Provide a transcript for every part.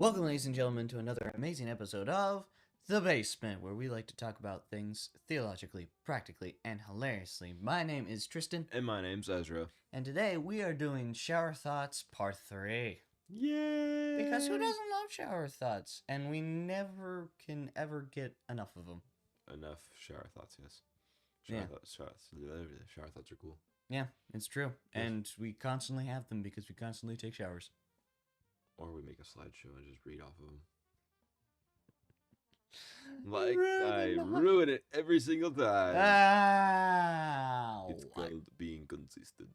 Welcome, ladies and gentlemen, to another amazing episode of The Basement, where we like to talk about things theologically, practically, and hilariously. My name is Tristen, And my name's Ezra. and today we are doing Shower Thoughts Part 3. Yay! Because who doesn't love shower thoughts? And we never can ever get enough of them. Enough shower thoughts, yes. Shower thoughts are cool. Yeah, it's true. Yes. And we constantly have them because we constantly take showers. Or we make a slideshow and just read off of them. Like, I ruin it every single time. Ow! It's called being consistent.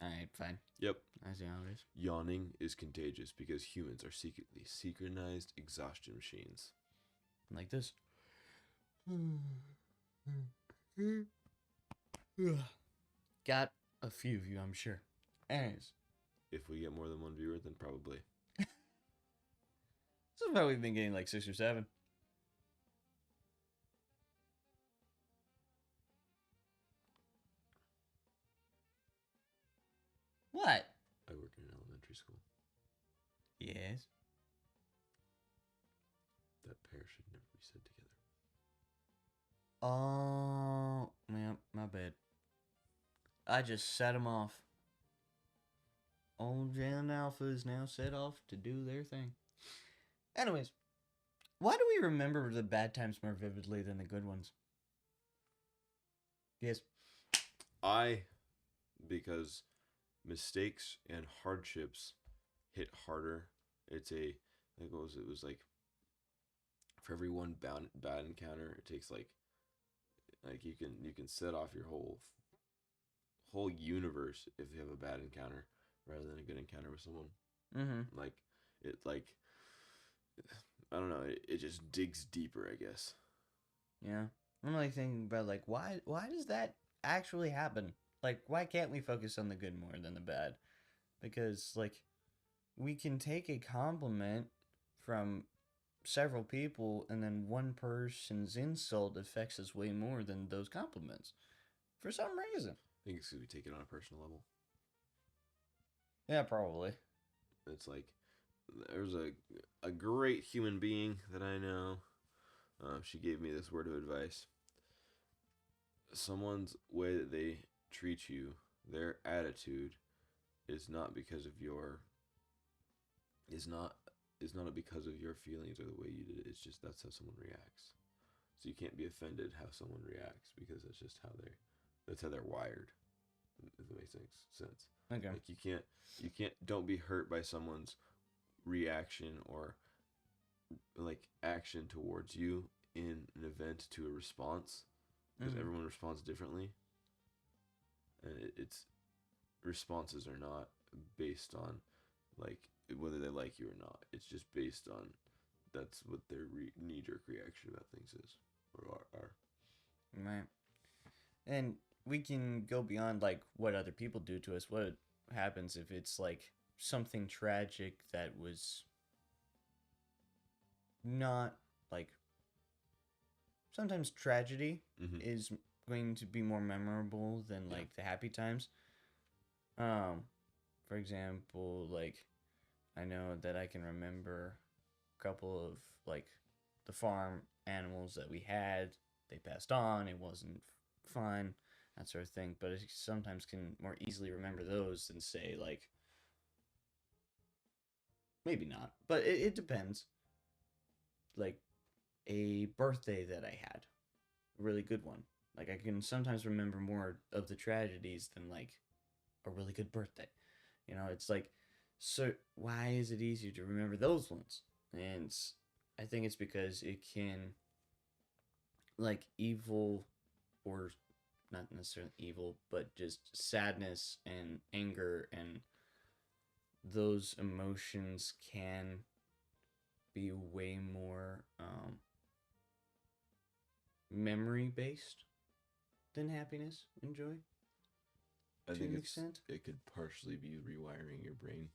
Alright, fine. Yep. I see how it is. Yawning is contagious because humans are secretly synchronized exhaustion machines. Like this. Got a few of you, I'm sure. Anyways, If we get more than one viewer, then probably. so far we've been getting like 6 or 7. What? I work in an elementary school. Yes. That pair should never be said together. Oh, man, my bad. I just set them off. Old Jalen Alpha is now set off to do their thing. Anyways, why do we remember the bad times more vividly than the good ones? Yes. Because mistakes and hardships hit harder. It's I think it was like for every one bad encounter, it takes like you can set off your whole universe if you have a bad encounter rather than a good encounter with someone. Mm-hmm. Like I don't know, it just digs deeper, I guess. Yeah. I'm like thinking about like why does that actually happen? Like why can't we focus on the good more than the bad? Because like we can take a compliment from several people and then one person's insult affects us way more than those compliments. For some reason. I think it's because we take it on a personal level. Yeah, probably. It's like there's a great human being that I know. She gave me this word of advice. Someone's way that they treat you, their attitude, is not because of your because of your feelings or the way you did it. It's just that's how someone reacts. So you can't be offended how someone reacts because that's just that's how they're wired. If that makes sense. Okay. Like you can't don't be hurt by someone's reaction or like action towards you in an event to a response because everyone responds differently, and it's responses are not based on like whether they like you or not. It's just based on that's what their knee-jerk reaction about things is or are. Right. And we can go beyond like what other people do to us. What happens if it's like something tragic that was not like sometimes tragedy is going to be more memorable than like the happy times. For example, like I know that I can remember a couple of like the farm animals that we had. They passed on. It wasn't fun, that sort of thing. But I sometimes can more easily remember those than say like maybe not, but it depends. Like a birthday that I had, a really good one. Like I can sometimes remember more of the tragedies than like a really good birthday. You know, it's like, so why is it easier to remember those ones? And I think it's because it can, like evil, or not necessarily evil, but just sadness and anger and those emotions can be way more memory based than happiness and joy. I think it could partially be rewiring your brain.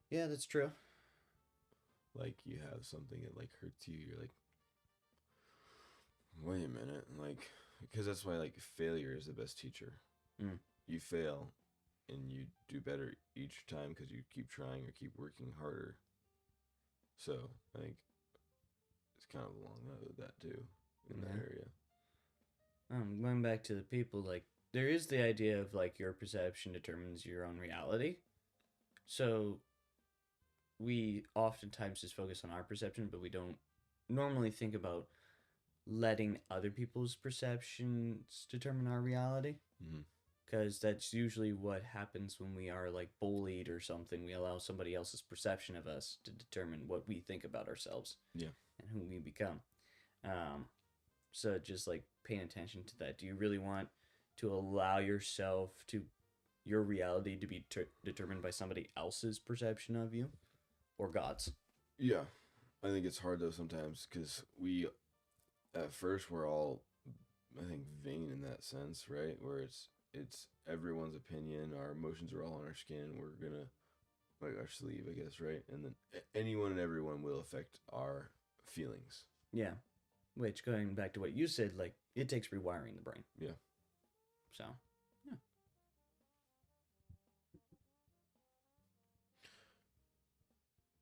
Yeah, that's true. Like you have something that like hurts you, you're like, wait a minute, like because that's why like failure is the best teacher. You fail, and you do better each time because you keep trying or keep working harder. So I think it's kind of along that too in that area. Going back to the people, like there is the idea of like your perception determines your own reality. So we oftentimes just focus on our perception, but we don't normally think about letting other people's perceptions determine our reality. Because that's usually what happens when we are like bullied or something. We allow somebody else's perception of us to determine what we think about ourselves. Yeah. And who we become. So just like paying attention to that. Do you really want to allow your reality to be determined by somebody else's perception of you or God's? Yeah. I think it's hard though sometimes because at first we're all, I think, vain in that sense, right? Where it's everyone's opinion, our emotions are all on our skin, we're gonna, like our sleeve, I guess, right? And then anyone and everyone will affect our feelings. Yeah. Which, going back to what you said, like, it takes rewiring the brain. Yeah. So, yeah.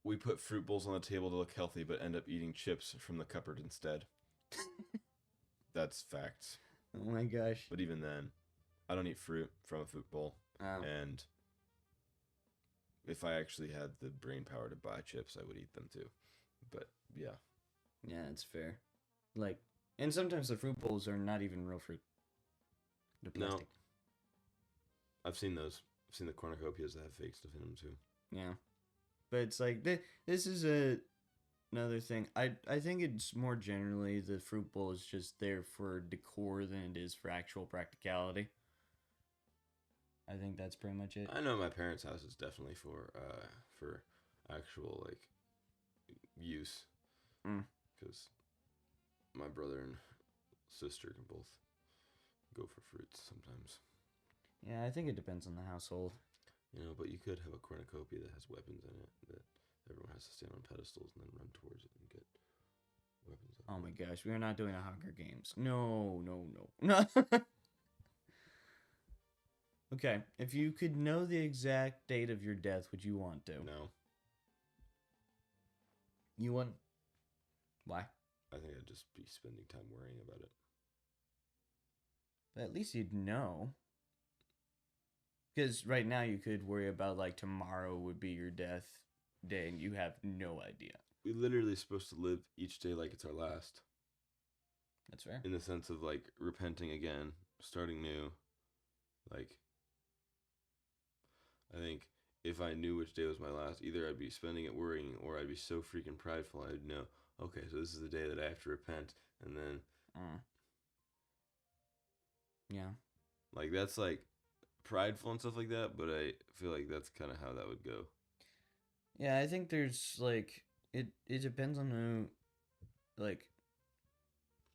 We put fruit bowls on the table to look healthy, but end up eating chips from the cupboard instead. That's facts. Oh my gosh. But even then, I don't eat fruit from a fruit bowl. And if I actually had the brain power to buy chips, I would eat them too. But yeah. Yeah, it's fair. Like, and sometimes the fruit bowls are not even real fruit. They're plastic. No. I've seen those. I've seen the cornucopias that have fake stuff in them too. Yeah. But it's like, this is another thing. I think it's more generally the fruit bowl is just there for decor than it is for actual practicality. I think that's pretty much it. I know my parents' house is definitely for actual like use, because my brother and sister can both go for fruits sometimes. Yeah, I think it depends on the household. You know, but you could have a cornucopia that has weapons in it that everyone has to stand on pedestals and then run towards it and get weapons. Oh my gosh, we are not doing a Hunger Games. No. No. Okay, if you could know the exact date of your death, would you want to? No. You wouldn't? Why? I think I'd just be spending time worrying about it. But at least you'd know. Because right now you could worry about, like, tomorrow would be your death day and you have no idea. We're literally supposed to live each day like it's our last. That's fair. In the sense of, like, repenting again, starting new. Like, I think if I knew which day was my last, either I'd be spending it worrying or I'd be so freaking prideful I'd know, okay, so this is the day that I have to repent, and then... Yeah. Like, that's, like, prideful and stuff like that, but I feel like that's kind of how that would go. Yeah, I think there's, like, it depends on who, like,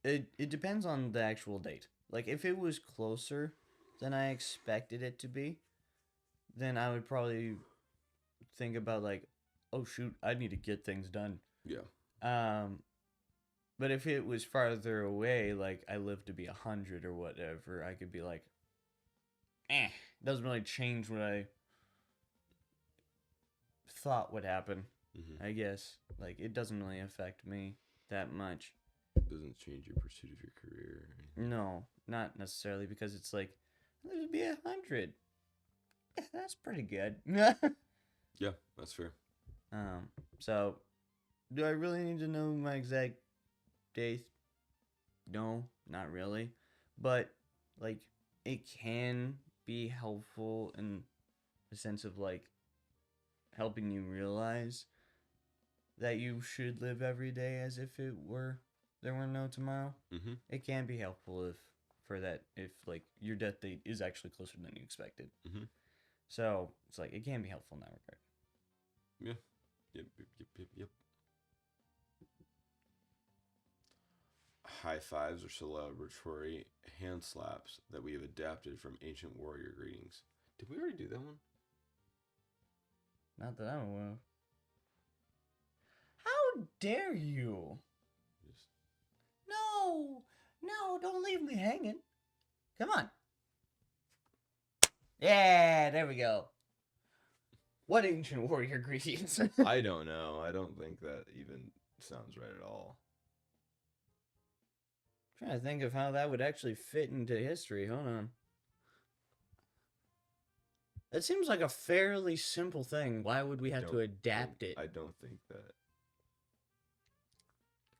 it depends on the actual date. Like, if it was closer than I expected it to be, then I would probably think about, like, oh, shoot, I need to get things done. Yeah. But if it was farther away, like, I live to be 100 or whatever, I could be like, doesn't really change what I thought would happen, I guess. Like, it doesn't really affect me that much. Doesn't change your pursuit of your career or anything. No, not necessarily, because it's like, there'd be 100. That's pretty good. Yeah, that's fair. So, do I really need to know my exact date? No, not really. But, like, it can be helpful in the sense of, like, helping you realize that you should live every day as if there were no tomorrow. It can be helpful if like your death date is actually closer than you expected. So it's like it can be helpful in that regard. Yeah. Yep. High fives are celebratory hand slaps that we have adapted from ancient warrior greetings. Did we already do that one? Not that I'm aware of. How dare you? No, don't leave me hanging. Come on. Yeah, there we go. What ancient warrior greetings? I don't know. I don't think that even sounds right at all. Trying to think of how that would actually fit into history. Hold on. It seems like a fairly simple thing. Why would we have to adapt it? I don't think that.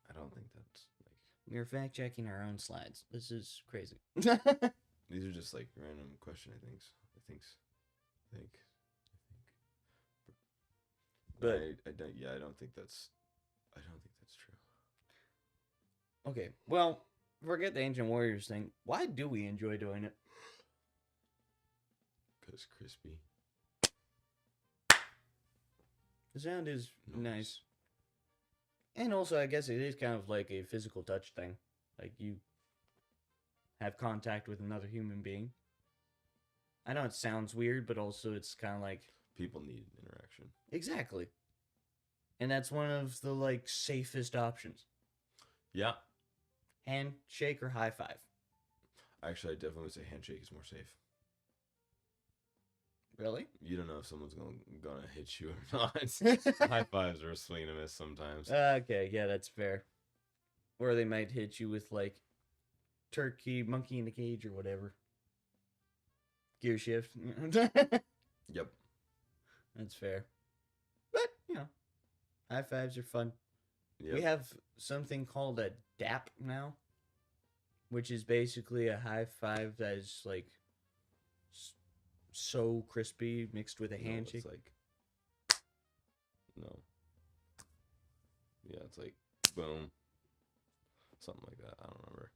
I don't think that's like. We're fact checking our own slides. This is crazy. These are just like random question. I think. But I don't. Yeah, I don't think that's. I don't think that's true. okay, well, forget the ancient warriors thing. Why do we enjoy doing it? Cause crispy. The sound is nice. And also, I guess it is kind of like a physical touch thing. Like, you have contact with another human being. I know it sounds weird, but also it's kind of like... People need interaction. Exactly. And that's one of the, like, safest options. Yeah. Handshake or high five? Actually, I definitely would say handshake is more safe. Really? You don't know if someone's gonna hit you or not. High fives are a swing and a miss sometimes. Okay, yeah, that's fair. Or they might hit you with, like, turkey, monkey in the cage, or whatever. Gear shift. Yep. That's fair. But, you know, high fives are fun. Yep. We have something called a dap now, which is basically a high five that is, like, so crispy mixed with a handshake. It's like... No. Yeah, it's like, boom. Something like that. I don't remember.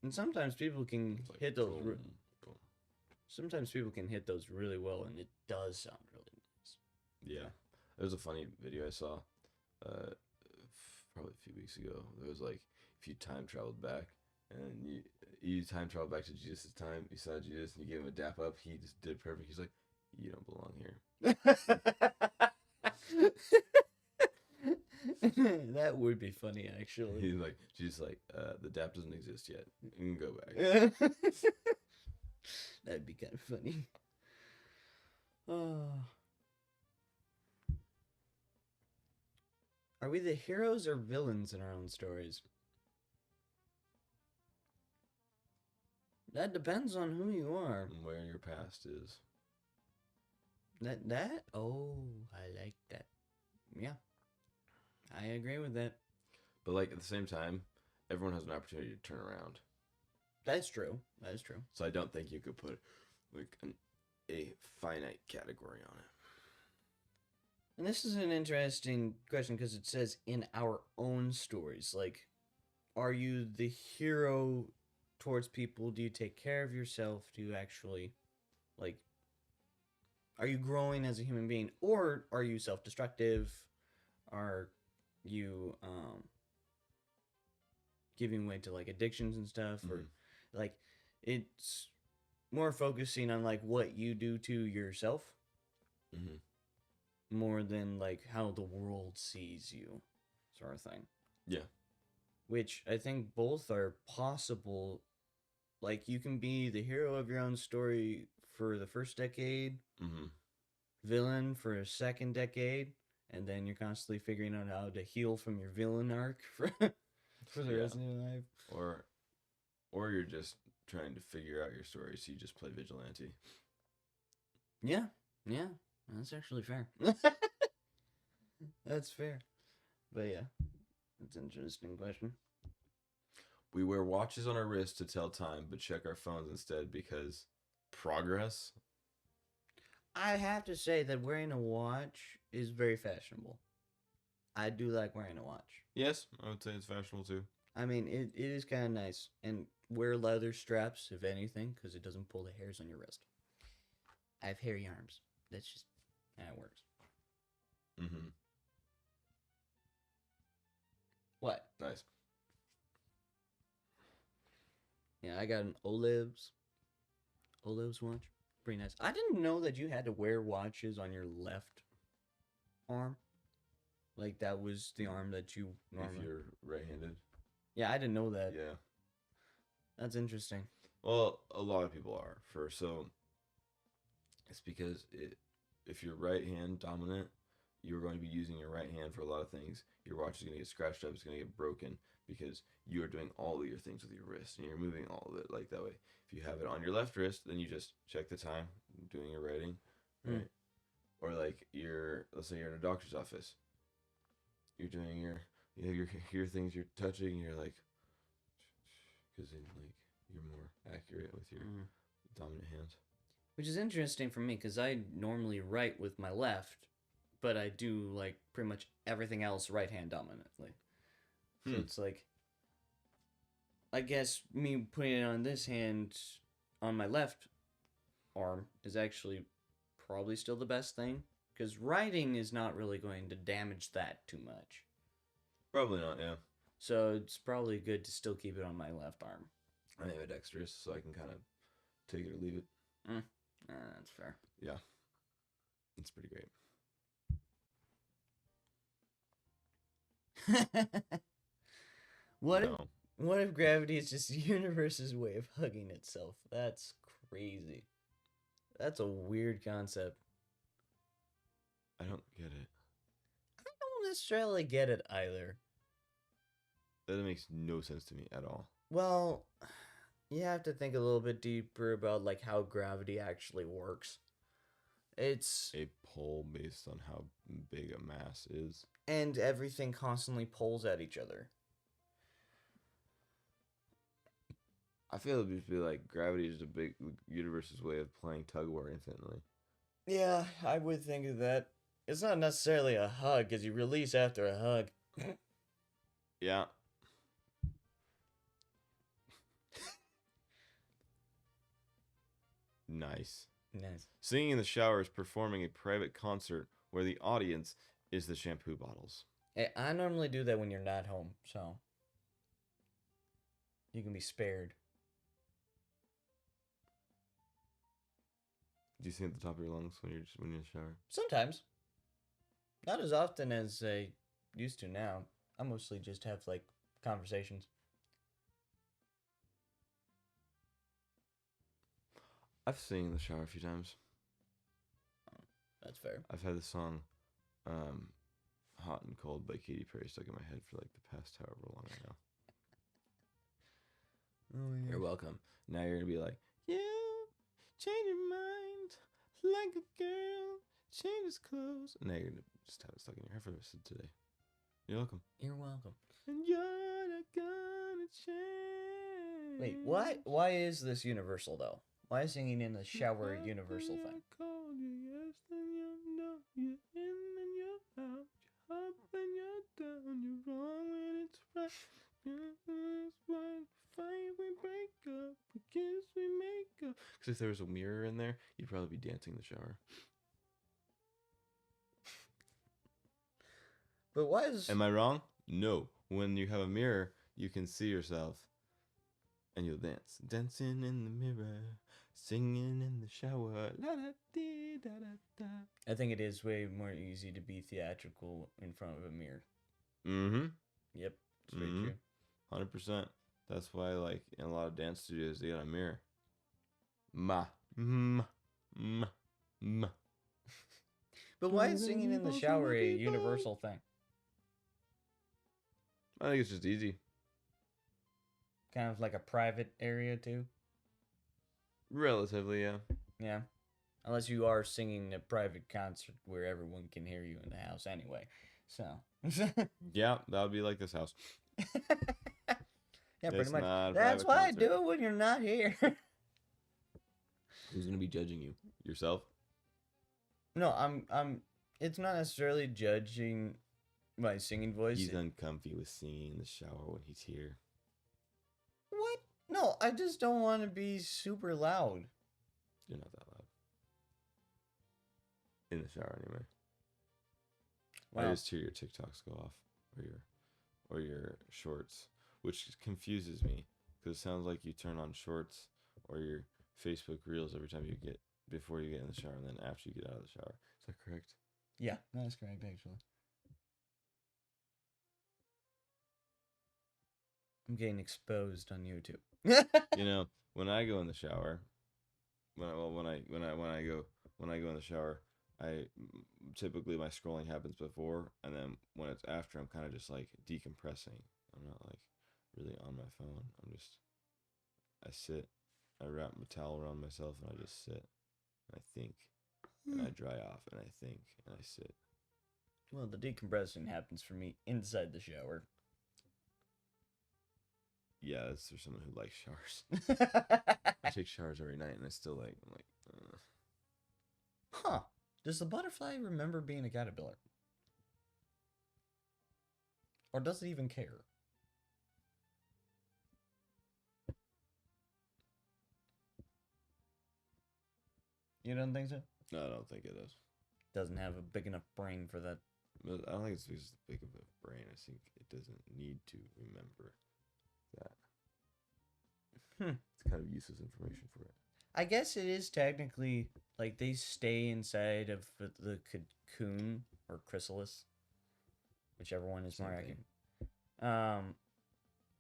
And sometimes people can like hit those. boom, boom. Sometimes people can hit those really well, and it does sound really nice. Yeah, there was a funny video I saw, probably a few weeks ago. There was like, if you time traveled back and you time traveled back to Jesus' time, you saw Jesus and you gave him a dap up, he just did perfect. He's like, you don't belong here. That would be funny, actually. He's like, Jesus, like, the dap doesn't exist yet. You can go back. That'd be kind of funny. Oh. Are we the heroes or villains in our own stories? That depends on who you are. And where your past is. That? Oh, I like that. Yeah. I agree with that. But like at the same time, everyone has an opportunity to turn around. That's true. That is true. So I don't think you could put like a finite category on it. And this is an interesting question because it says in our own stories. Like, are you the hero towards people? Do you take care of yourself? Do you actually, like, are you growing as a human being? Or are you self-destructive? Are you giving way to, like, addictions and stuff? Mm-hmm. Or, like, it's more focusing on, like, what you do to yourself. Mm-hmm. More than, like, how the world sees you, sort of thing. Yeah. Which I think both are possible. Like, you can be the hero of your own story for the first decade, mm-hmm. villain for a second decade, and then you're constantly figuring out how to heal from your villain arc for the rest of your life. Or you're just trying to figure out your story, so you just play vigilante. Yeah. That's actually fair. That's fair. But yeah, it's an interesting question. We wear watches on our wrists to tell time, but check our phones instead because progress? I have to say that wearing a watch is very fashionable. I do like wearing a watch. Yes, I would say it's fashionable too. I mean, it is kind of nice. And wear leather straps, if anything, because it doesn't pull the hairs on your wrist. I have hairy arms. That's just how it works. Mm-hmm. What? Nice. Yeah, I got an Oliv's watch. Pretty nice. I didn't know that you had to wear watches on your left arm. Like, that was the arm that you normally... If you're right-handed. Yeah, I didn't know that. Yeah. That's interesting. Well, a lot of people are. So, It's because if you're right hand dominant, you're going to be using your right hand for a lot of things. Your watch is going to get scratched up. It's going to get broken because you are doing all of your things with your wrist and you're moving all of it like that way. If you have it on your left wrist, then you just check the time, doing your writing, right? Or like let's say you're in a doctor's office. You're doing you have your things you're touching. And you're like, because then like you're more accurate with your dominant hand. Which is interesting for me because I normally write with my left, but I do like pretty much everything else right hand dominantly. So it's like, I guess me putting it on this hand on my left arm is actually probably still the best thing because writing is not really going to damage that too much. Probably not, yeah. So it's probably good to still keep it on my left arm. I am dexterous, so I can kind of take it or leave it. That's fair. Yeah. It's pretty great. What if gravity is just the universe's way of hugging itself? That's crazy. That's a weird concept. I don't get it. I don't necessarily get it either. That makes no sense to me at all. Well, you have to think a little bit deeper about like how gravity actually works. It's a pull based on how big a mass is. And everything constantly pulls at each other. I feel it would be like gravity is the big universe's way of playing tug of war infinitely. Yeah, I would think of that. It's not necessarily a hug, because you release after a hug. Yeah. Nice. Singing in the shower is performing a private concert where the audience is the shampoo bottles. Hey, I normally do that when you're not home, so you can be spared. Do you sing at the top of your lungs when you're in the shower? Sometimes. Not as often as I used to now. I mostly just have like conversations. I've sung in the shower a few times. Oh, that's fair. I've had the song Hot and Cold by Katy Perry stuck in my head for like the past however long I know. Oh, yeah. You're welcome. Now you're going to be like, yeah, change your mind like a girl, change his clothes. And now you're going to just have it stuck in your head for the rest of today. You're welcome. You're welcome. And you're not gonna change. Wait, why is this universal though? Why is singing in the shower a universal thing? I called you yes, then you know you're in and you're out. You're up and you're down. You're wrong when it's right. That's why we fight, we break up. We kiss, we make up. Because if there was a mirror in there, you'd probably be dancing in the shower. But why is... Am I wrong? No. When you have a mirror, you can see yourself. And you'll dance. Dancing in the mirror. Singing in the shower. La da dee da da da. I think it is way more easy to be theatrical in front of a mirror. Mm-hmm. Yep. It's very true. 100%. That's why, like, in a lot of dance studios, they got a mirror. But why is singing in the shower a universal thing? I think it's just easy. Kind of like a private area, too? Relatively, yeah. Yeah. Unless you are singing a private concert where everyone can hear you in the house anyway. So. Yeah, that would be like this house. Yeah, pretty much. That's why I do it when you're not here. Who's going to be judging you? Yourself? No, I'm. It's not necessarily judging my singing voice. He's uncomfy with singing in the shower when he's here. What? No, I just don't want to be super loud. You're not that loud. In the shower, anyway. Wow. I just hear your TikToks go off, or your shorts, which confuses me because it sounds like you turn on shorts or your Facebook Reels every time before you get in the shower and then after you get out of the shower. Is that correct? Yeah, that's correct, actually. I'm getting exposed on YouTube. You know, when I go in the shower, when I go when I go in the shower, I typically my scrolling happens before, and then when it's after, I'm kind of just like decompressing. I'm not like really on my phone. I sit, I wrap my towel around myself, and I just sit, and I think, and I dry off, and I think, and I sit. Well, the decompressing happens for me inside the shower. Yeah, that's for someone who likes showers. I take showers every night, and I'm like, Huh. Does the butterfly remember being a caterpillar? Or does it even care? You don't think so? No, I don't think it is. Doesn't have a big enough brain for that. I don't think it's because it's big of a brain. I think it doesn't need to remember that. It's kind of useless information for it. I guess it is technically like they stay inside of the cocoon or chrysalis, whichever one is more accurate.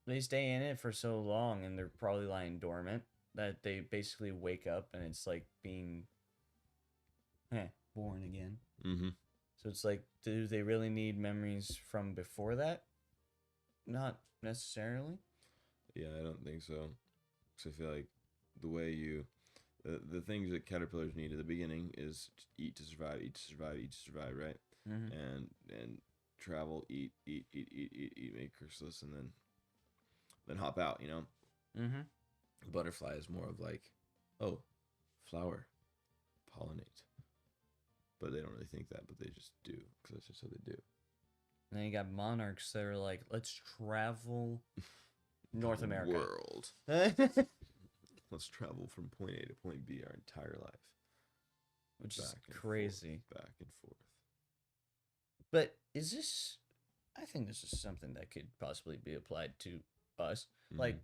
They stay in it for so long, and they're probably lying dormant that they basically wake up, and it's like being born again. Mm-hmm. So it's like, do they really need memories from before that? Not necessarily. Yeah, I don't think so. Because I feel like the way the things that caterpillars need at the beginning is to eat to survive, right? Mm-hmm. And travel, eat, make chrysalis, and then hop out. You know. Mm-hmm. Butterfly is more of like, oh, flower, pollinate. But they don't really think that, but they just do, because that's just how they do. And then you got monarchs that are like, let's travel North America. World. Let's travel from point A to point B our entire life. Which is crazy. Back and forth. But is this... I think this is something that could possibly be applied to us. Mm-hmm. Like,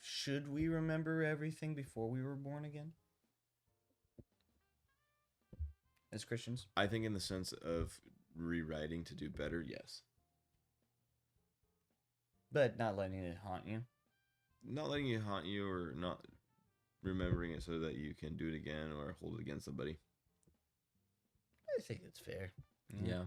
should we remember everything before we were born again? As Christians? I think in the sense of rewriting to do better, yes. But not letting it haunt you? Not letting it haunt you, or not remembering it so that you can do it again or hold it against somebody. I think it's fair. Yeah.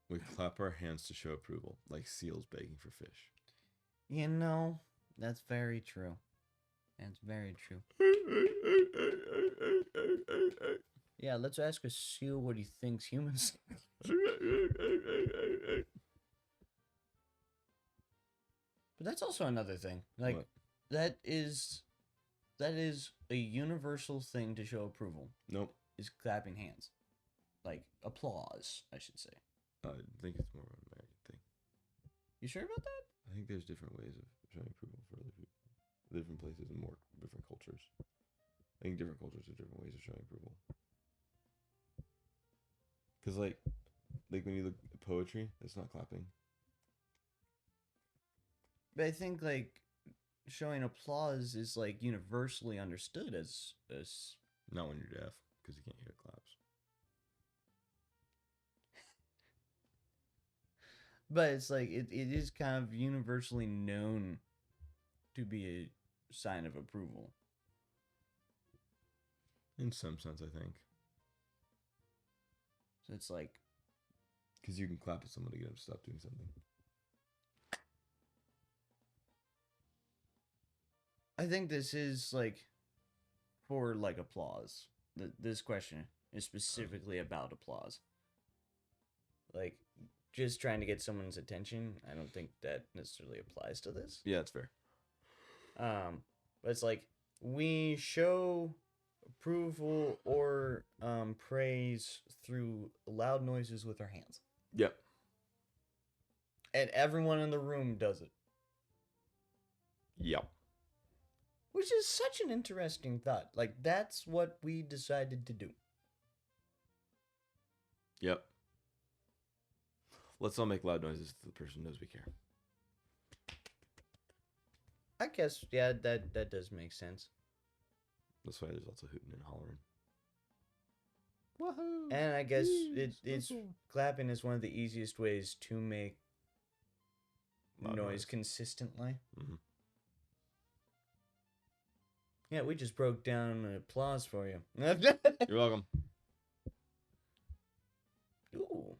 We clap our hands to show approval, like seals begging for fish. You know, that's very true. That's very true. Yeah, let's ask a seal what he thinks humans. But that's also another thing. Like, what? that is a universal thing to show approval. Nope. Is clapping hands. Like, applause, I should say. I think it's more of an American thing. You sure about that? I think there's different ways of showing approval for other people. Different places and more different cultures. I think different cultures have different ways of showing approval. Because, like when you look at poetry, it's not clapping. But I think, like, showing applause is, like, universally understood as... Not when you're deaf, because you can't hear claps. But it's like, it is kind of universally known to be a sign of approval. In some sense, I think. So it's like... Because you can clap at someone to get them to stop doing something. I think this is, like, for, like, applause. This question is specifically about applause. Like... Just trying to get someone's attention, I don't think that necessarily applies to this. Yeah, it's fair. But it's like, we show approval or praise through loud noises with our hands. Yep. And everyone in the room does it. Yep. Which is such an interesting thought. Like, that's what we decided to do. Yep. Let's all make loud noises so the person knows we care. I guess, yeah, that does make sense. That's why there's lots of hooting and hollering. Woohoo! And I guess it's clapping is one of the easiest ways to make noise consistently. Mm-hmm. Yeah, we just broke down an applause for you. You're welcome. Ooh.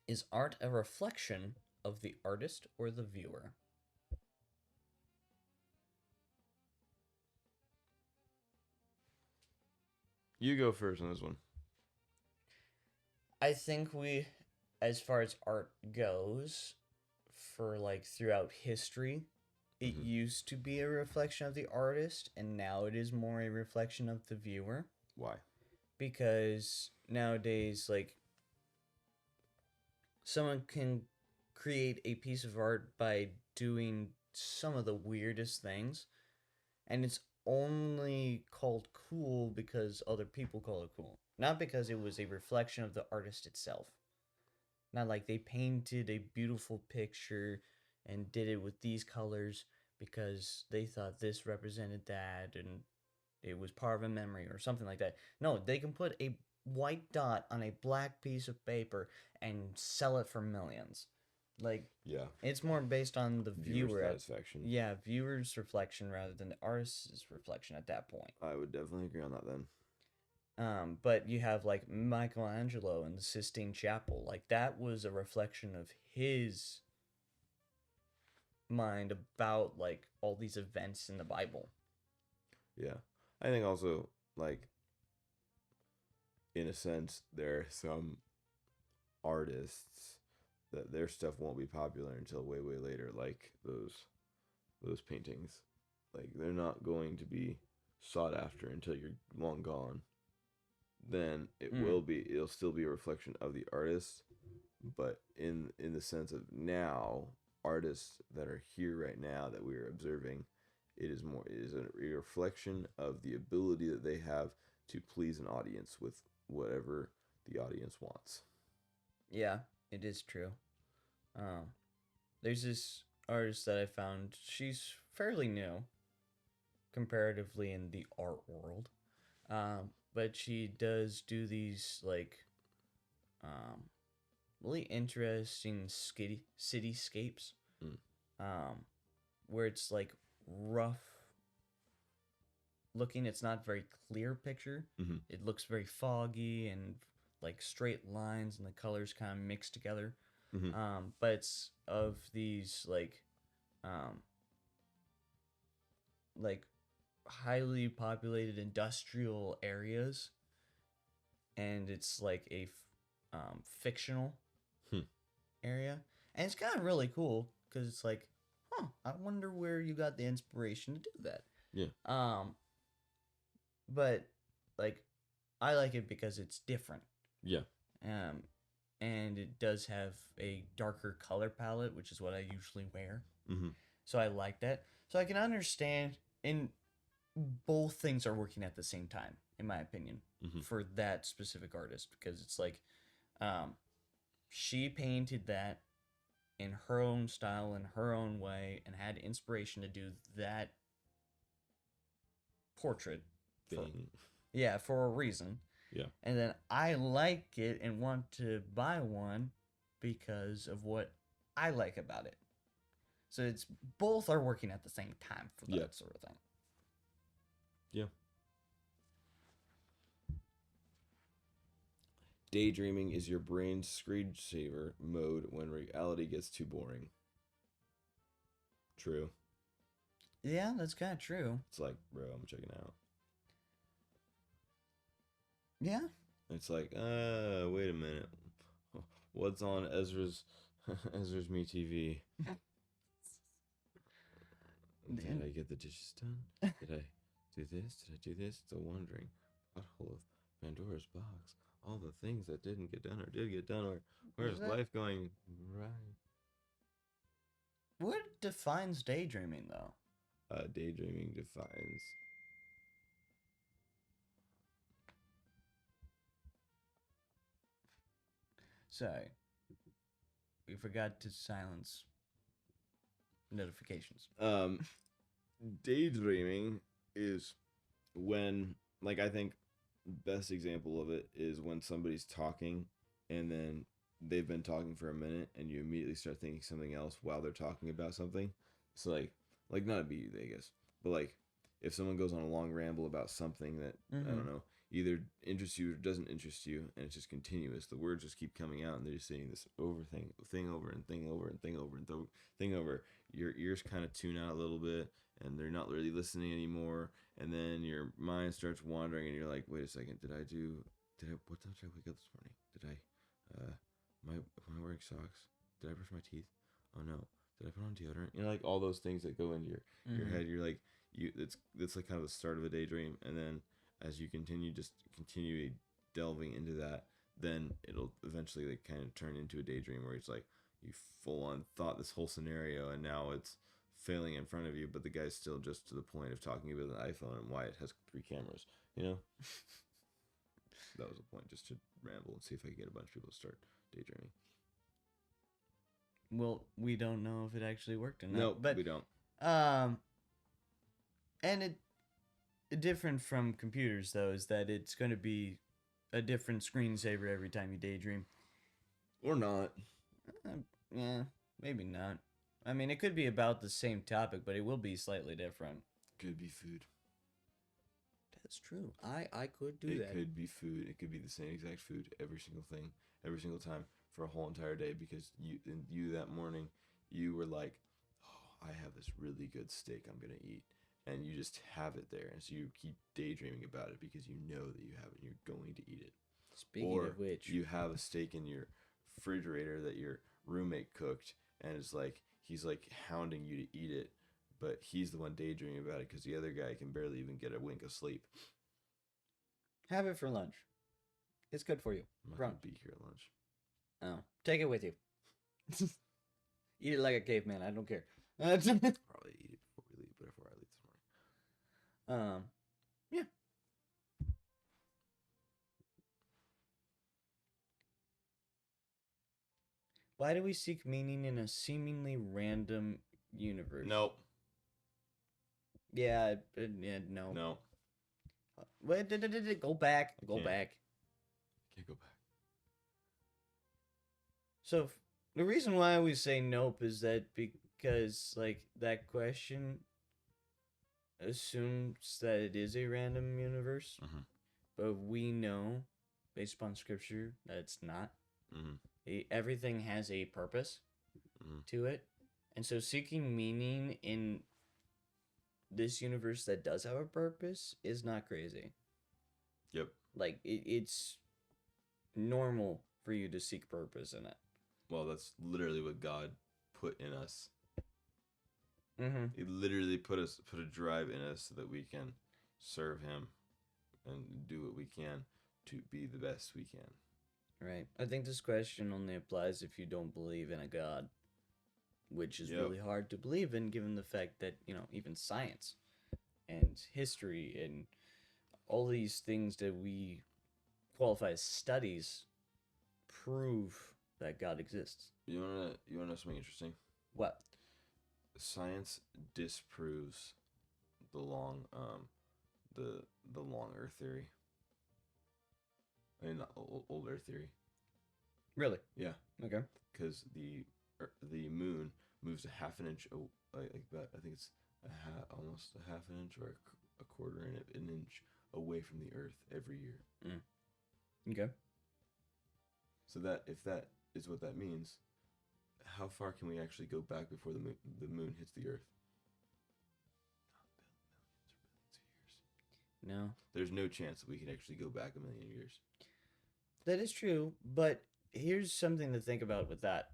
Is art a reflection of the artist or the viewer? You go first on this one. I think as far as art goes, for like throughout history, it Mhm. used to be a reflection of the artist, and now it is more a reflection of the viewer. Why? Because nowadays, like, someone can create a piece of art by doing some of the weirdest things, and it's only called cool because other people call it cool, not because it was a reflection of the artist itself. Not like they painted a beautiful picture and did it with these colors because they thought this represented that and it was part of a memory or something like that. No, they can put a white dot on a black piece of paper and sell it for millions. Like, Yeah. it's more based on the Viewer viewer. satisfaction. Yeah, viewer's reflection rather than the artist's reflection at that point. I would definitely agree on that then. But you have like Michelangelo and the Sistine Chapel. Like, that was a reflection of his mind about like all these events in the Bible. Yeah. I think also, like, in a sense, there are some artists that their stuff won't be popular until way, way later, like those paintings. Like, they're not going to be sought after until you're long gone. Then it'll still be a reflection of the artist, but in the sense of now, artists that are here right now that we are observing, it is a reflection of the ability that they have to please an audience with whatever the audience wants. Yeah, it is true. Um, there's this artist that I found. She's fairly new comparatively in the art world. But she does do these like um, really interesting cityscapes. Mm. Um, where it's like rough looking. It's not very clear picture. Mm-hmm. It looks very foggy and like straight lines, and the colors kind of mixed together. Mm-hmm. But it's of these um, like highly populated industrial areas, and it's like a fictional Hmm. area, and it's kind of really cool because it's like, huh, I wonder where you got the inspiration to do that. Yeah. But like, I like it because it's different. Yeah. Um, and it does have a darker color palette, which is what I usually wear. Mm-hmm. So I like that. So I can understand, and both things are working at the same time, in my opinion, Mm-hmm. for that specific artist, because it's like, um, she painted that in her own style, in her own way, and had inspiration to do that portrait. Thing. Yeah, for a reason. Yeah. And then I like it and want to buy one because of what I like about it. So it's both are working at the same time for that sort of thing. Yeah. Daydreaming is your brain's screensaver mode when reality gets too boring. True. Yeah, that's kind of true. It's like, bro, I'm checking out. Yeah. It's like, wait a minute. What's on Ezra's Ezra's Me TV? Did I get the dishes done? Did I do this? Did I do this? It's a wandering pothole of Pandora's box. All the things that didn't get done or did get done, or where's life going? Right. What defines daydreaming, though? Daydreaming defines. Sorry. We forgot to silence notifications. Daydreaming is when, like, I think best example of it is when somebody's talking and then they've been talking for a minute and you immediately start thinking something else while they're talking about something. So like not immediately, I guess, but like if someone goes on a long ramble about something that I don't know either interests you or doesn't interest you, and it's just continuous, the words just keep coming out, and they're just saying this thing over and thing over and thing over and thing over. Your ears kind of tune out a little bit, and they're not really listening anymore. And then your mind starts wandering, and you're like, wait a second, what time did I wake up this morning? Am I wearing socks? Did I brush my teeth? Oh no. Did I put on deodorant? You know, like all those things that go into your head. You're like, it's like kind of the start of a daydream. And then as you continue delving into that, then it'll eventually like kind of turn into a daydream where it's like you full on thought this whole scenario, and now it's failing in front of you, but the guy's still just to the point of talking about an iPhone and why it has 3 cameras, you know? That was the point, just to ramble and see if I could get a bunch of people to start daydreaming. Well, we don't know if it actually worked or not. No, but we don't. And it different from computers though is that it's going to be a different screensaver every time you daydream. Or not. Yeah, maybe not. I mean, it could be about the same topic, but it will be slightly different. Could be food. That's true. I could do that. It could be food. It could be the same exact food, every single thing, every single time for a whole entire day, because you that morning, you were like, oh, I have this really good steak I'm going to eat. And you just have it there. And so you keep daydreaming about it because you know that you have it and you're going to eat it. Speaking of which, you have a steak in your refrigerator that your roommate cooked, and it's like he's like hounding you to eat it, but he's the one daydreaming about it because the other guy can barely even get a wink of sleep. have it for lunch. It's good for you. I'm not going to be here at lunch. Oh, take it with you. Eat it like a caveman. I don't care. Probably eat it before we leave, but before I leave this morning. Yeah. Why do we seek meaning in a seemingly random universe? Nope. Yeah, no. No. Wait, go back. Go Can't. back. I can't go back. So the reason why we say nope is that because like that question assumes that it is a random universe, but we know based upon scripture that it's not. Everything has a purpose to it, and so seeking meaning in this universe that does have a purpose is not crazy. Yep. Like it's normal for you to seek purpose in it. Well, that's literally what God put in us. Mm-hmm. He literally put a drive in us so that we can serve Him and do what we can to be the best we can. Right. I think this question only applies if you don't believe in a God, which is really hard to believe in given the fact that, even science and history and all these things that we qualify as studies prove that God exists. You wanna know something interesting? What? Science disproves the long the long Earth theory. I mean, the old Earth theory. Really? Yeah. Okay. Because the moon moves a half an inch, like that. I think it's almost a half an inch or a quarter an inch away from the Earth every year. Okay. So that if that is what that means, how far can we actually go back before the moon hits the Earth? Millions or billions of years. No. There's no chance that we can actually go back a million years. That is true, but here's something to think about with that.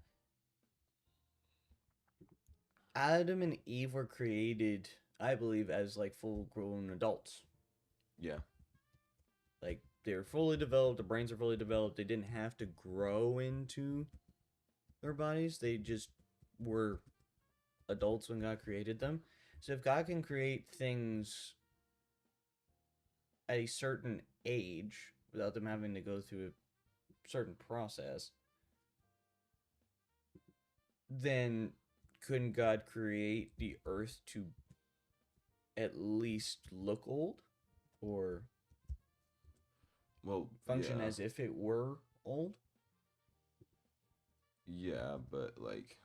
Adam and Eve were created, I believe, as like full-grown adults. Yeah. Like they were fully developed, their brains are fully developed. They didn't have to grow into their bodies. They just were adults when God created them. So if God can create things at a certain age without them having to go through a certain process, then couldn't God create the earth to at least look old or function as if it were old? Yeah, but like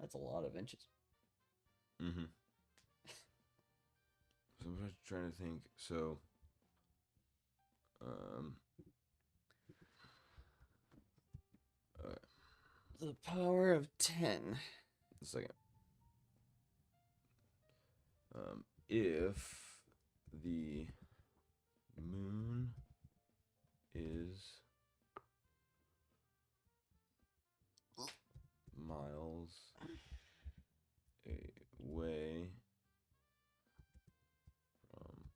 That's a lot of inches. Mm-hmm. So I'm just trying to think. So, The power of 10. a second. If the moon is miles away from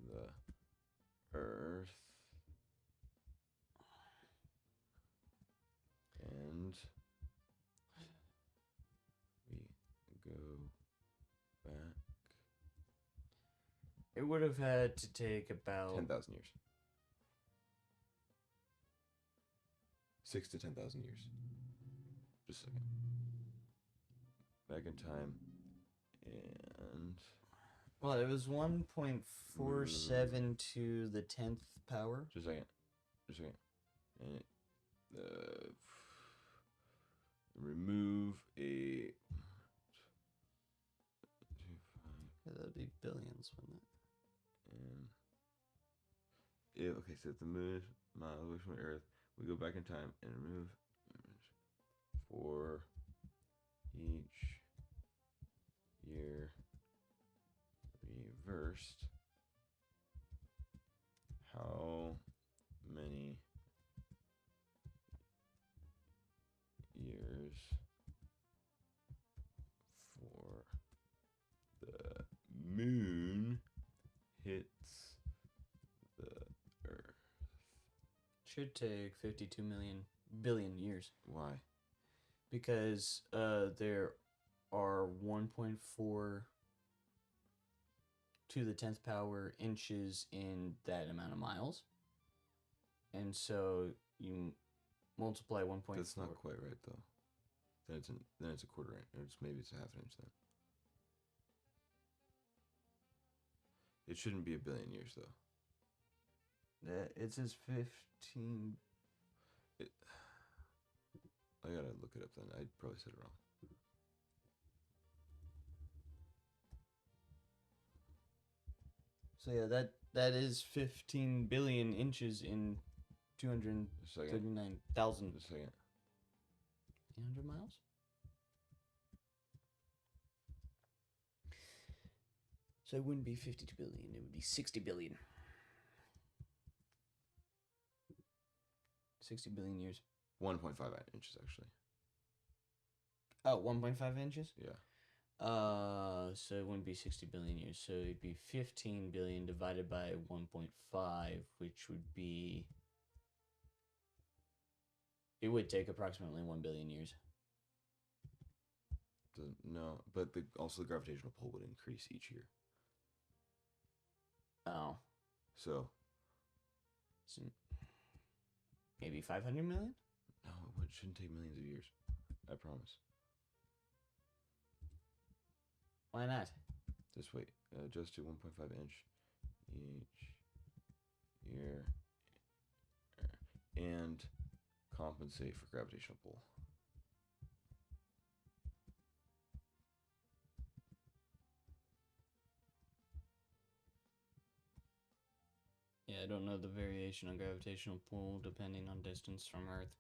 the Earth and we go back It would have had to take about 10,000 years. 6 to 10,000 years. Just a second. Back in time. And well, it was 1.47 to the 10th power. just a second. And remove a That'd be billions, wouldn't it? and okay, so if the moon is miles away from the Earth, we go back in time and remove for each year reversed. How many years for the moon hits the Earth? Should take 52 billion years. Why? Because there are 1.4 to the 10th power inches in that amount of miles. And so you multiply 1.4. That's not quite right though. Then it's a quarter inch. Or maybe it's a half an inch then. It shouldn't be a billion years though. It says 15. I gotta look it up then. I probably said it wrong. So yeah, that is 15 billion inches in 239,000. Just a second. 800 miles? So it wouldn't be 52 billion, it would be 60 billion. 60 billion years. 1.5 inches actually. Oh, 1.5 inches? Yeah. So it wouldn't be 60 billion years. So it'd be 15 billion divided by 1.5, which would be... It would take approximately 1 billion years. No, but also the gravitational pull would increase each year. Oh. So maybe 500 million? no, it shouldn't take millions of years. I promise. Why not? Just wait. Just do 1.5 inch each year and compensate for gravitational pull. Yeah, I don't know the variation on gravitational pull depending on distance from Earth.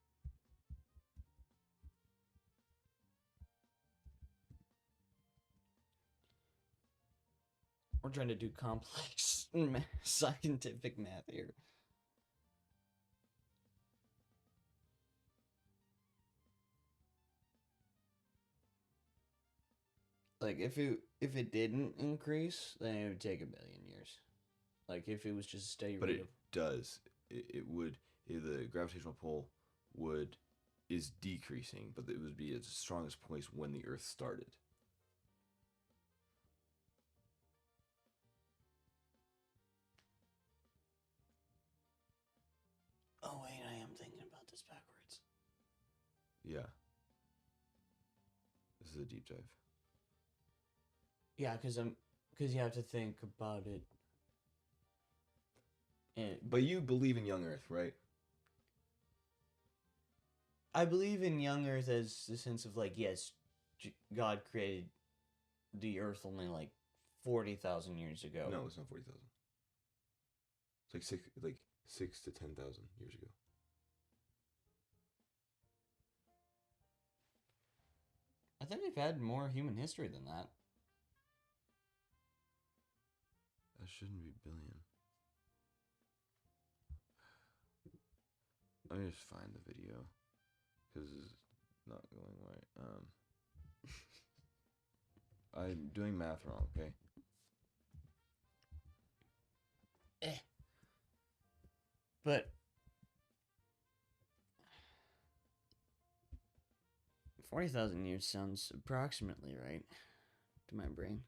We're trying to do complex scientific math here. Like if it didn't increase, then it would take 1 billion years. Like if it was just a steady But rate it does. It would. The gravitational pull is decreasing, but it would be at the strongest place when the Earth started. Oh wait, I am thinking about this backwards. Yeah. This is a deep dive. Yeah, because you have to think about it. But you believe in young Earth, right? I believe in young Earth as the sense of like, yes, God created the Earth only like 40,000 years ago. No, it's not 40,000. It's like 6 to 10,000 years ago. I think we've had more human history than that. That shouldn't be billion. Let me just find the video because it's not going right. I'm doing math wrong. Okay. But 40,000 years sounds approximately right to my brain.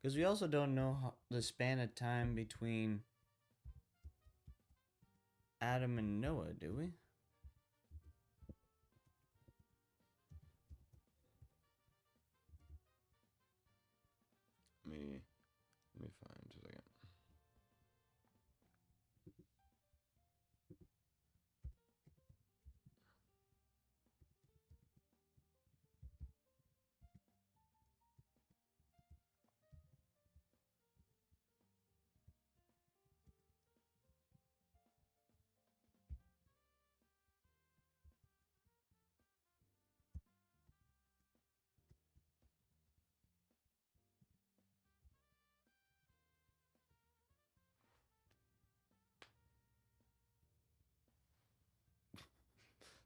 Because we also don't know the span of time between Adam and Noah, do we? Let me find just a second.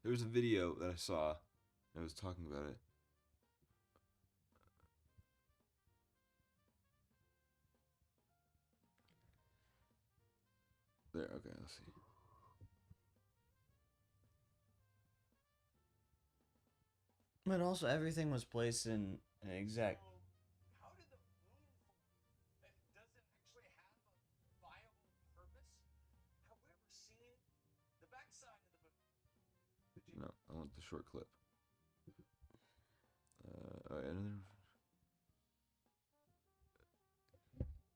There was a video that I saw. I was talking about it. There. Okay. Let's see. But also, everything was placed in an exact. How did the moon form? Does it actually have a viable purpose? Have we ever seen the backside of the moon? No, I want the short clip. Another.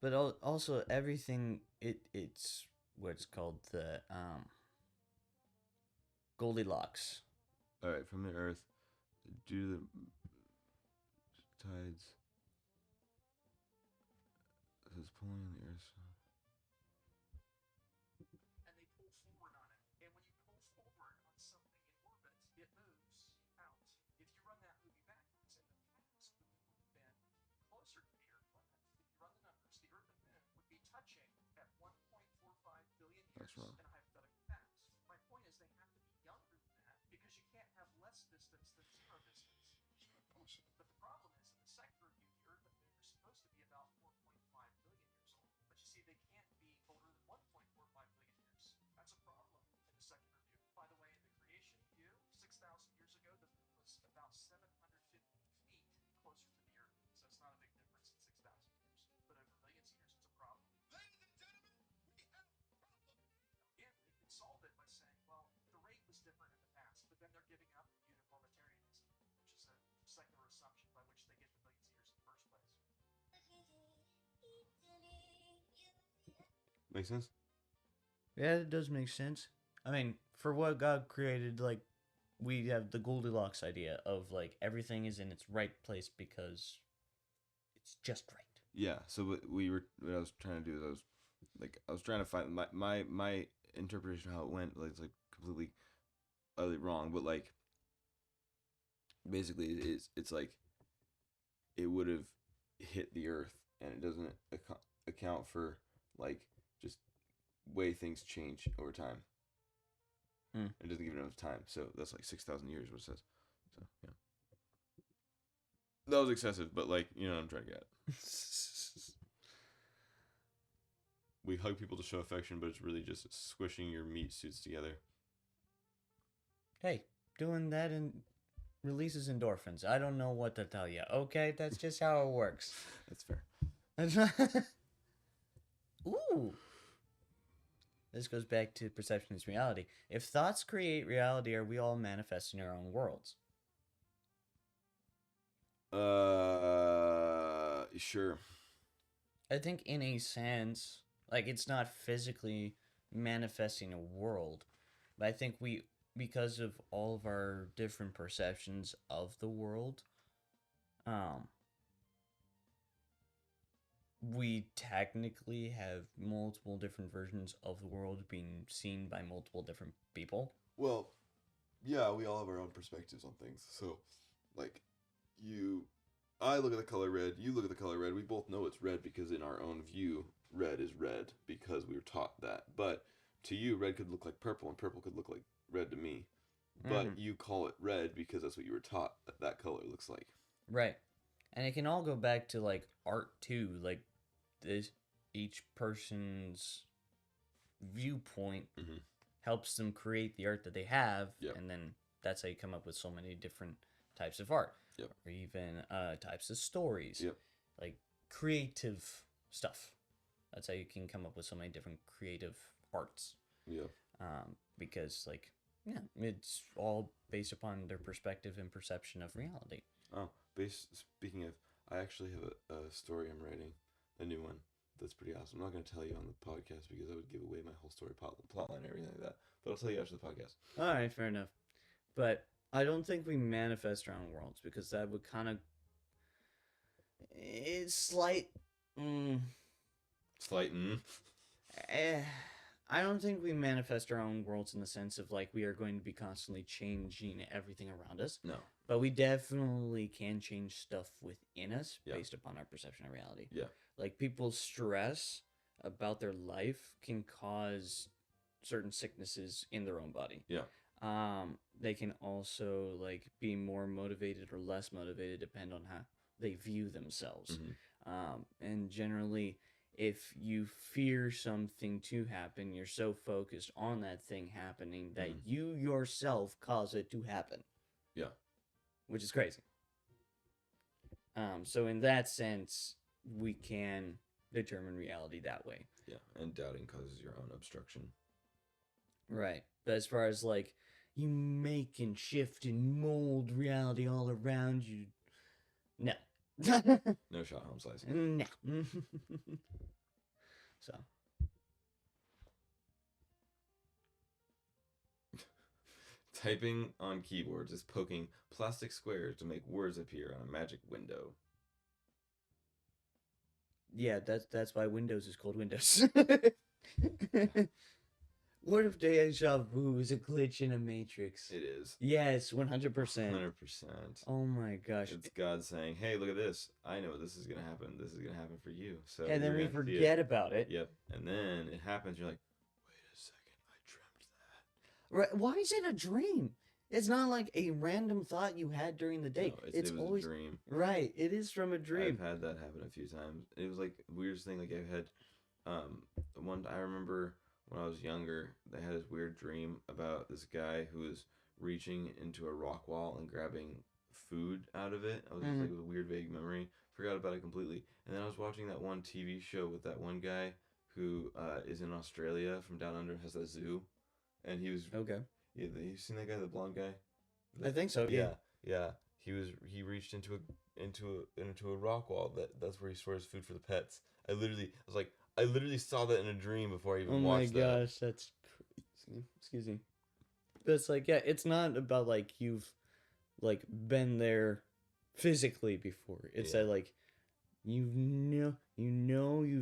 But also, everything it's what's called the Goldilocks. All right, from the Earth, due to the tides, is pulling on the Earth. And they pull forward on it. And when you pull forward on something in orbit, it moves out. If you run that movie backwards, in the past, the moon would have been closer to the Earth. If you run the numbers, the Earth and moon would be touching at 1.45 billion years That's wrong. in a hypothetical past. My point is they have to be younger than that because you can't have less distance than zero distance. But the problem is, in the secular view, the Earth and moon are supposed to be about 4.5 billion years old. But you see, they can't be older than 1.45 billion years. That's a problem in the secular view. By the way, in the creation view, 6,000 years ago, the moon was about 750 feet closer to the Earth. So it's not a big difference in 6,000 years. But over millions of years, it's a problem. Ladies and gentlemen, we have a problem. Again, they could solve it by saying, well, the rate was different in the past, but then they're giving up uniformitarianism, which is a secular assumption by which they get the millions of years in the first place. Make sense? Yeah, it does make sense. I mean, for what God created, like, we have the Goldilocks idea of, like, everything is in its right place because it's just right. Yeah. So what I was trying to do is I was trying to find my interpretation of how it went. Like, it's like completely utterly wrong, but like basically it's like it would have hit the Earth, and it doesn't account for like just way things change over time. It doesn't give it enough time, so that's like 6,000 years. What it says. So yeah, that was excessive, but like you know what I'm trying to get at. We hug people to show affection, but it's really just squishing your meat suits together. Hey, doing that and releases endorphins. I don't know what to tell you. Okay, that's just how it works. That's fair. Ooh. This goes back to perception is reality. If thoughts create reality, are we all manifesting our own worlds? Sure. I think in a sense, like it's not physically manifesting a world, but I think we because of all of our different perceptions of the world, um, we technically have multiple different versions of the world being seen by multiple different people. Well, yeah, we all have our own perspectives on things. So, like, I look at the color red, you look at the color red. We both know it's red because in our own view, red is red because we were taught that. But to you, red could look like purple and purple could look like red to me. But you call it red because that's what you were taught that color looks like. Right. And it can all go back to like art too. Like this, each person's viewpoint helps them create the art that they have, and then that's how you come up with so many different types of art, or even types of stories, like creative stuff. That's how you can come up with so many different creative arts. Because like it's all based upon their perspective and perception of reality. Oh, speaking of, I actually have a story I'm writing, a new one. That's pretty awesome. I'm not going to tell you on the podcast because I would give away my whole story plotline and everything like that. But I'll tell you after the podcast. All right, fair enough. But I don't think we manifest our own worlds because that would kind of... It's slight... I don't think we manifest our own worlds in the sense of like we are going to be constantly changing everything around us. No. But we definitely can change stuff within us based upon our perception of reality. Yeah. Like people's stress about their life can cause certain sicknesses in their own body. Yeah. They can also like be more motivated or less motivated depend on how they view themselves. And generally, if you fear something to happen, you're so focused on that thing happening that you yourself cause it to happen. Yeah. Which is crazy. So in that sense, we can determine reality that way. Yeah, and doubting causes your own obstruction. Right. But as far as like you make and shift and mold reality all around you, no. No shot home slicing. No. So. Typing on keyboards is poking plastic squares to make words appear on a magic window. Yeah, that's why Windows is called Windows. What if deja vu is a glitch in a matrix? It is. Yes, 100%. 100%. Oh my gosh. It's God saying, hey, look at this. I know this is going to happen. This is going to happen for you. So and then we forget about it. Yep. And then it happens. You're like, wait a second. I dreamt that. Right. Why is it a dream? It's not like a random thought you had during the day. No, it was always a dream. Right. It is from a dream. I've had that happen a few times. It was like the weirdest thing. Like I've had I remember when I was younger, I had this weird dream about this guy who was reaching into a rock wall and grabbing food out of it. I was just like with a weird vague memory. Forgot about it completely. And then I was watching that one TV show with that one guy who is in Australia from down under, has that zoo. And he was... Okay. Yeah, you seen that guy, the blonde guy? I think so, Yeah. He reached into a rock wall that's where he stores food for the pets. I literally saw that in a dream before I even watched that. Oh my gosh, that's crazy. Excuse me. But it's like, yeah, it's not about like you've like been there physically before. It's that like you've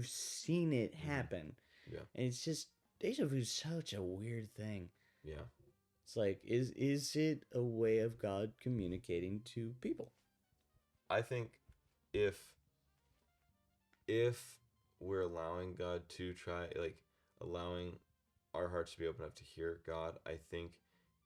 seen it happen. Yeah. And it's just deja vu is such a weird thing. Yeah. It's like, is it a way of God communicating to people? I think if we're allowing God to try, like allowing our hearts to be open up to hear God, I think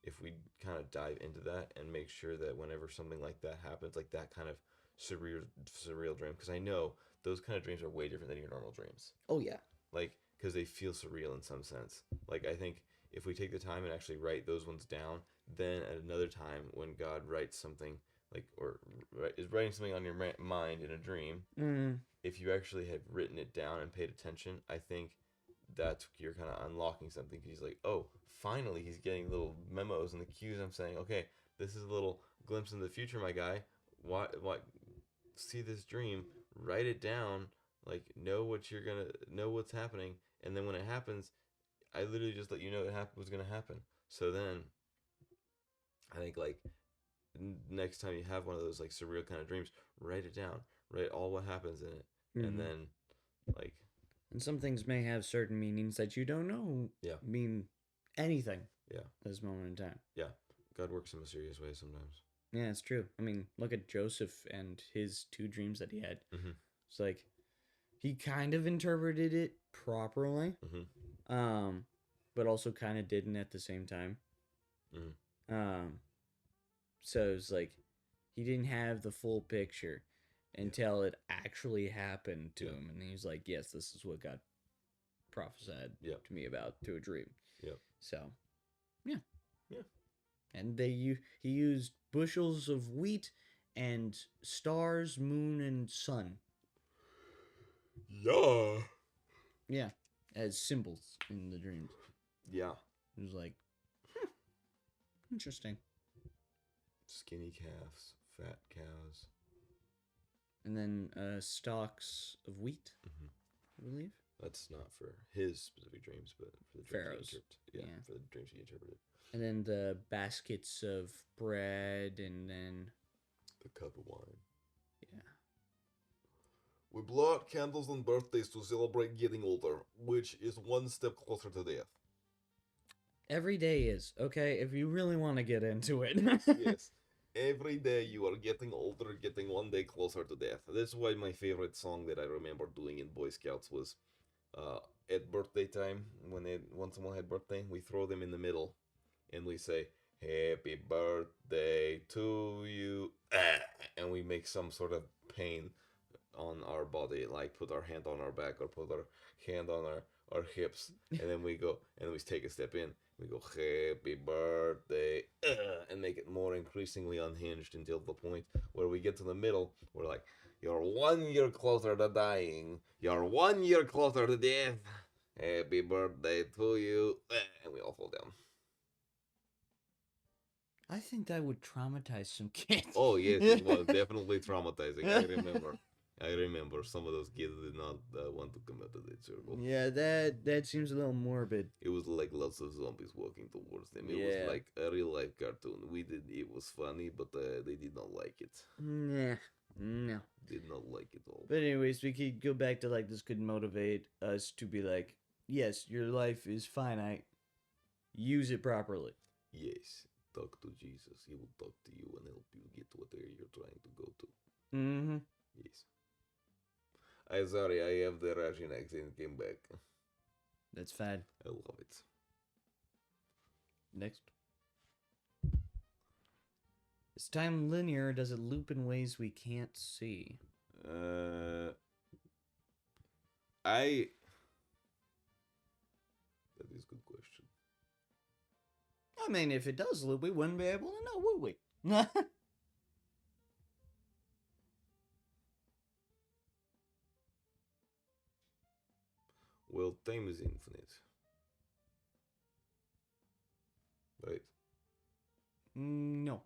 if we kind of dive into that and make sure that whenever something like that happens, like that kind of surreal dream, because I know those kind of dreams are way different than your normal dreams. Oh yeah. Like, because they feel surreal in some sense. Like, I think if we take the time and actually write those ones down, then at another time when God writes something, like, or is writing something on your mind in a dream, if you actually had written it down and paid attention, I think that's you're kind of unlocking something. He's like, oh, finally he's getting little memos and the cues. I'm saying, okay, this is a little glimpse into the future, my guy. What? See this dream, write it down, like know what's happening, and then when it happens, I literally just let you know was gonna happen. So then I think like next time you have one of those like surreal kind of dreams, write it down, write all what happens in it, and then like And some things may have certain meanings that you don't know Yeah. mean anything Yeah. at this moment in time. Yeah, God works in mysterious ways sometimes. Yeah, it's true. I mean, look at Joseph and his 2 dreams that he had. Mm-hmm. It's like he kind of interpreted it properly, Mm-hmm. but also kind of didn't at the same time. Mm-hmm. So it was like he didn't have the full picture until it actually happened to him, and he's like, "Yes, this is what God prophesied to me about through a dream." Yep. So, yeah. Yeah. And he used bushels of wheat and stars, moon, and sun. Yeah. Yeah, as symbols in the dreams. Yeah. It was like, interesting. Skinny calves, fat cows. And then stalks of wheat, I believe. That's not for his specific dreams, but for the dreams Pharaoh's. he interpreted. Yeah, for the dreams he interpreted. And then the baskets of bread, and then The cup of wine. yeah. We blow out candles on birthdays to celebrate getting older, which is one step closer to death. Every day is, okay, if you really want to get into it. Yes. Every day you are getting older, getting one day closer to death. That's why my favorite song that I remember doing in Boy Scouts was at birthday time, when someone had birthday, we throw them in the middle and we say, "Happy birthday to you," and we make some sort of pain on our body, like put our hand on our back or put our hand on our hips, and then we go and we take a step in. We go, "Happy birthday," and make it more increasingly unhinged until the point where we get to the middle. We're like, "You're 1 year closer to dying. You're 1 year closer to death. Happy birthday to you," and we all fall down. I think that would traumatize some kids. Oh yes, it was definitely traumatizing. I remember some of those kids did not want to come out of that circle. Yeah, that seems a little morbid. It was like lots of zombies walking towards them. It Yeah. was like a real life cartoon. It was funny, but they did not like it. Nah, no. Did not like it all. But anyways, we could go back to like this could motivate us to be like, yes, your life is finite. Use it properly. Yes, talk to Jesus. He will talk to you and help you get whatever you're trying to go to. Mm-hmm. Yes. I'm sorry, I have the Russian accent came back. That's fine. I love it. Next. Is time linear? Or does it loop in ways we can't see? I. That is a good question. I mean, if it does loop, we wouldn't be able to know, would we? Well, time is infinite. Right? No.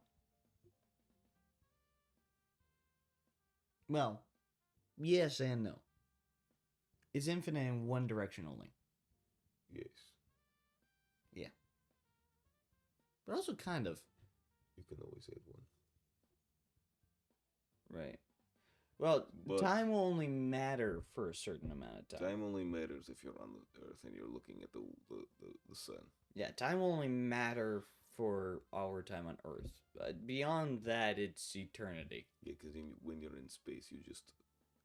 Well, yes and no. It's infinite in one direction only. Yes. But also kind of. You can always add one. Right. Well, But- time will only matter for a certain amount of time. Time only matters if you're on the Earth and you're looking at the sun. Yeah, time will only matter for our time on Earth. Beyond that, it's eternity. Yeah, because when you're in space, you just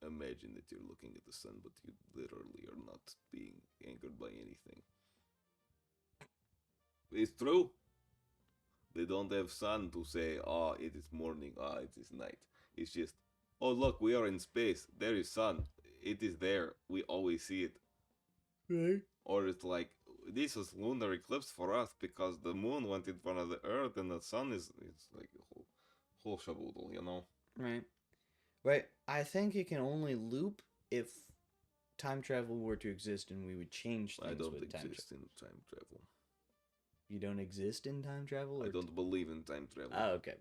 imagine that you're looking at the sun, but you literally are not being anchored by anything. It's true. They don't have sun to say, "Oh, it is morning. Oh, it is night." It's just, "Oh, look, we are in space. There is sun. It is there. We always see it." Right. Or it's like, this is lunar eclipse for us because the moon went in front of the Earth and the sun is, it's like a whole shaboodle, you know? Right. Right. I think it can only loop if time travel were to exist and we would change things I don't with time exist in time travel. You don't exist in time travel? I don't believe in time travel. Oh, okay.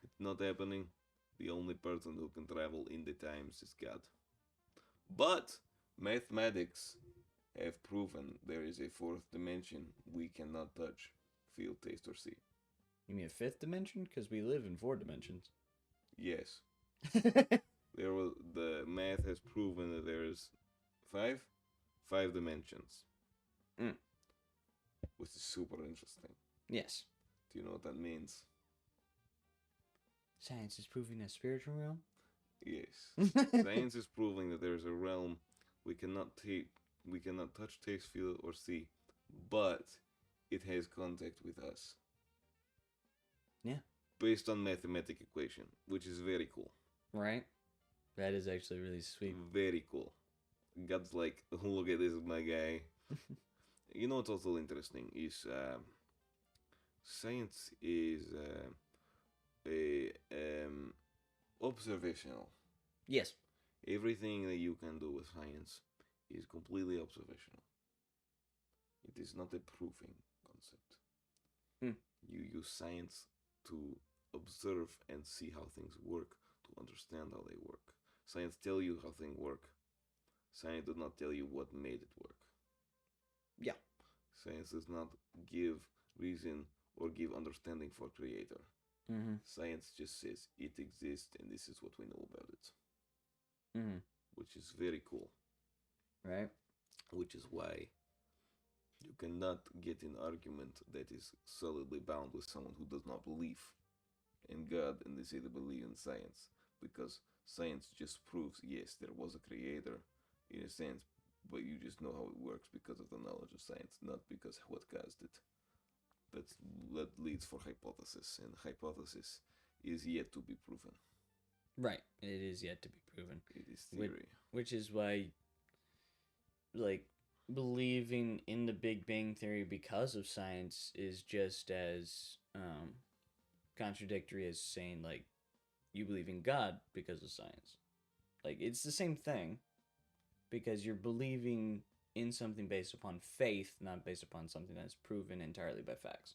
It's not happening. The only person who can travel in the times is God. But mathematics have proven there is a fourth dimension we cannot touch, feel, taste, or see. You mean a fifth dimension? Because we live in 4 dimensions. Yes. The math has proven that there is five dimensions. Mm. Which is super interesting. Yes. Do you know what that means? Science is proving a spiritual realm? Yes. Science is proving that there is a realm we cannot touch, taste, feel, or see, but it has contact with us. Yeah. Based on mathematical equation, which is very cool. Right? That is actually really sweet. Very cool. God's like, look at this, my guy. You know what's also interesting is science is observational. Yes. Everything that you can do with science is completely observational. It is not a proving concept. You use science to observe and see how things work, to understand how they work. Science tell you how things work. Science does not tell you what made it work. Yeah. Science does not give reason or give understanding for creator. Mm-hmm. Science just says it exists and this is what we know about it. Mm-hmm. Which is very cool. Right? Which is why you cannot get an argument that is solidly bound with someone who does not believe in God and they say they believe in science. Because science just proves, yes, there was a creator in a sense, but you just know how it works because of the knowledge of science, not because what caused it. That leads for hypothesis, and hypothesis is yet to be proven. Right. It is yet to be proven. It is theory. Which is why, like, believing in the Big Bang Theory because of science is just as contradictory as saying, like, you believe in God because of science. Like, it's the same thing because you're believing in something based upon faith, not based upon something that's proven entirely by facts.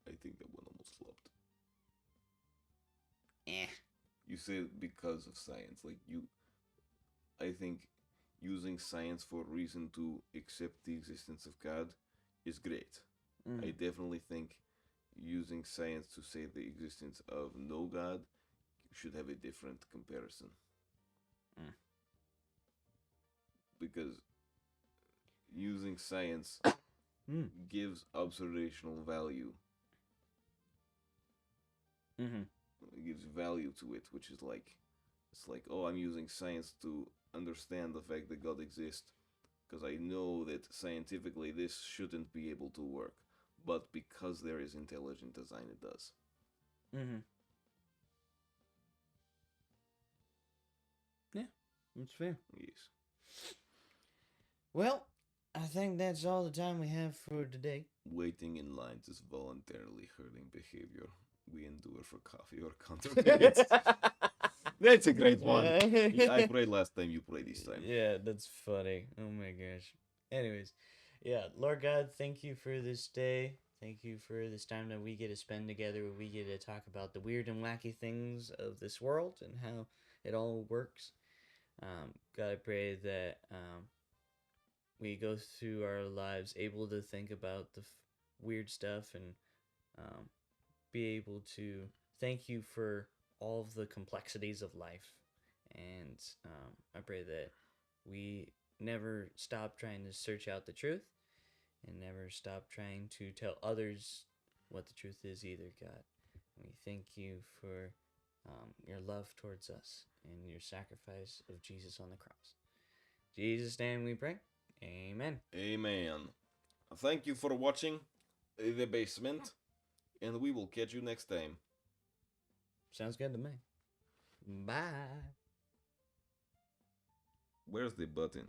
I think that one almost flopped. Eh. You said because of science. I think using science for a reason to accept the existence of God is great. I definitely think using science to say the existence of no God should have a different comparison. Because using science gives observational value. It gives value to it, which is like, it's like, oh, I'm using science to understand the fact that God exists, because I know that scientifically this shouldn't be able to work, but because there is intelligent design, it does. Yeah, that's fair. Yes. Well, I think that's all the time we have for today. Waiting in lines is voluntarily hurting behavior. We endure for coffee or counterfeits. That's a great one. I prayed last time, you pray this time. Yeah, that's funny. Oh my gosh. Anyways, yeah, Lord God, thank you for this day. Thank you for this time that we get to spend together where we get to talk about the weird and wacky things of this world and how it all works. God, I pray that we go through our lives able to think about the weird stuff and be able to thank you for all of the complexities of life. And I pray that we never stop trying to search out the truth and never stop trying to tell others what the truth is either, God. We thank you for your love towards us and your sacrifice of Jesus on the cross. In Jesus' name we pray. Amen. Amen. Thank you for watching The Basement, and we will catch you next time. Sounds good to me. Bye. Where's the button?